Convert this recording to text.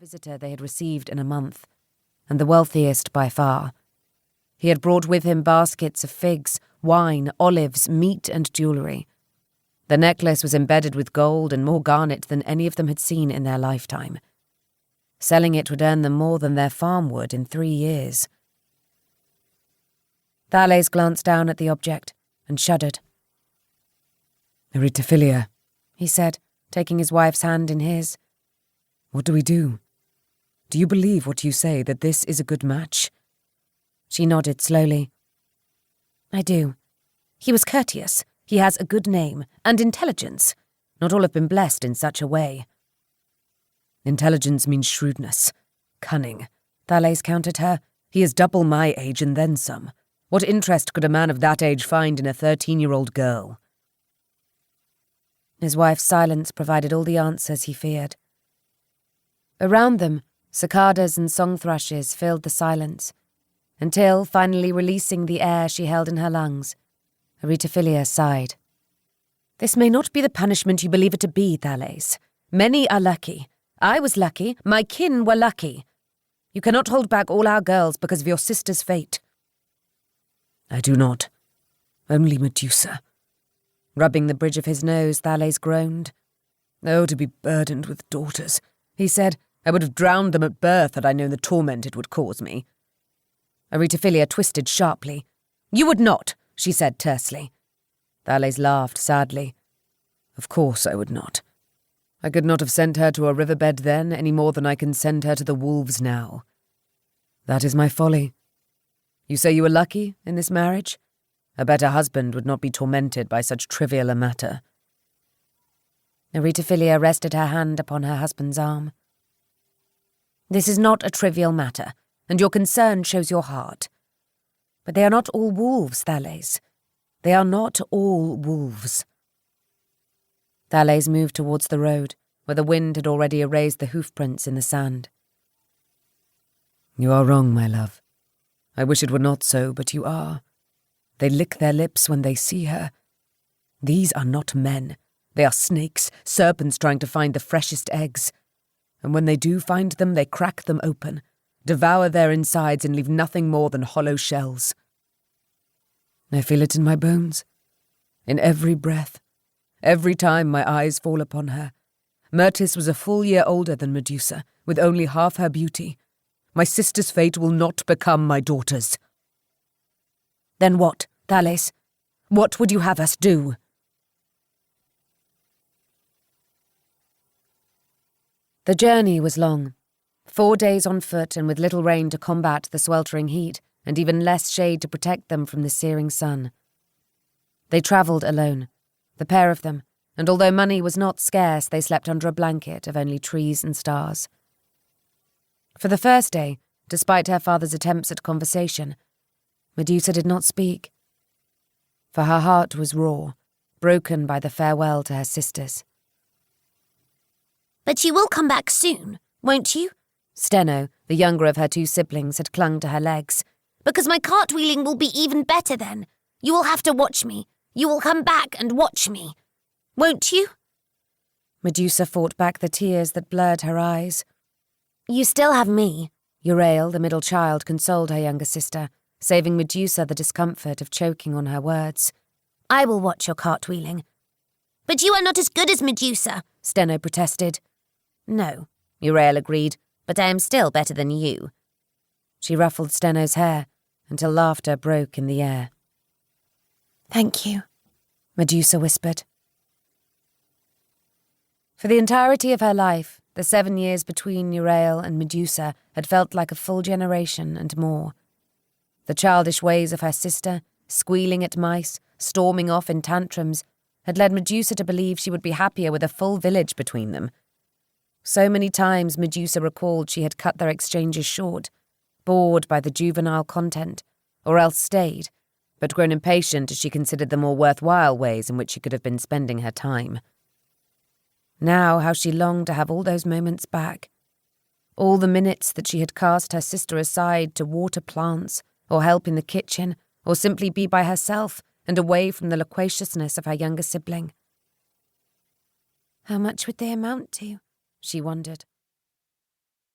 visitor they had received in a month, and the wealthiest by far. He had brought with him baskets of figs, wine, olives, meat, and jewellery. The necklace was embedded with gold and more garnet than any of them had seen in their lifetime. Selling it would earn them more than their farm would in 3 years. Thales glanced down at the object and shuddered. "Erytophilia," he said, taking his wife's hand in his. "What do we do? Do you believe what you say, that this is a good match?" She nodded slowly. "I do. He was courteous. He has a good name and intelligence. Not all have been blessed in such a way." "Intelligence means shrewdness, cunning," Thales countered her. "He is double my age and then some. What interest could a man of that age find in a 13-year-old girl?" His wife's silence provided all the answers he feared. Around them, cicadas and song thrushes filled the silence, until, finally releasing the air she held in her lungs, Erytophilia sighed. "This may not be the punishment you believe it to be, Thales. Many are lucky. I was lucky. My kin were lucky. You cannot hold back all our girls because of your sister's fate." "I do not. Only Medusa." Rubbing the bridge of his nose, Thales groaned. "Oh, to be burdened with daughters," he said. "I would have drowned them at birth had I known the torment it would cause me." Erytophilia twisted sharply. "You would not," she said tersely. Thales laughed sadly. "Of course I would not. I could not have sent her to a riverbed then any more than I can send her to the wolves now. That is my folly. You say you were lucky in this marriage? A better husband would not be tormented by such trivial a matter." Erytophilia rested her hand upon her husband's arm. "This is not a trivial matter, and your concern shows your heart. But they are not all wolves, Thales. They are not all wolves." Thales moved towards the road, where the wind had already erased the hoofprints in the sand. "You are wrong, my love. I wish it were not so, but you are. They lick their lips when they see her. These are not men. They are snakes, serpents trying to find the freshest eggs. And when they do find them, they crack them open, devour their insides, and leave nothing more than hollow shells. I feel it in my bones, in every breath, every time my eyes fall upon her. Myrtis was a full year older than Medusa, with only half her beauty. My sister's fate will not become my daughter's." "Then what, Thales? What would you have us do?" The journey was long. 4 days on foot and with little rain to combat the sweltering heat, and even less shade to protect them from the searing sun. They travelled alone, the pair of them, and although money was not scarce, they slept under a blanket of only trees and stars. For the first day, despite her father's attempts at conversation, Medusa did not speak, for her heart was raw, broken by the farewell to her sisters. "But you will come back soon, won't you?" Steno, the younger of her 2 siblings, had clung to her legs. "Because my cartwheeling will be even better then. You will have to watch me. You will come back and watch me. Won't you?" Medusa fought back the tears that blurred her eyes. "You still have me." Urael, the middle child, consoled her younger sister, saving Medusa the discomfort of choking on her words. "I will watch your cartwheeling." "But you are not as good as Medusa," Steno protested. "No," Urael agreed, "but I am still better than you." She ruffled Steno's hair until laughter broke in the air. "Thank you," Medusa whispered. For the entirety of her life, the 7 years between Urael and Medusa had felt like a full generation and more. The childish ways of her sister, squealing at mice, storming off in tantrums, had led Medusa to believe she would be happier with a full village between them. So many times Medusa recalled she had cut their exchanges short, bored by the juvenile content, or else stayed, but grown impatient as she considered the more worthwhile ways in which she could have been spending her time. Now how she longed to have all those moments back. All the minutes that she had cast her sister aside to water plants, or help in the kitchen, or simply be by herself and away from the loquaciousness of her younger sibling. How much would they amount to? She wondered.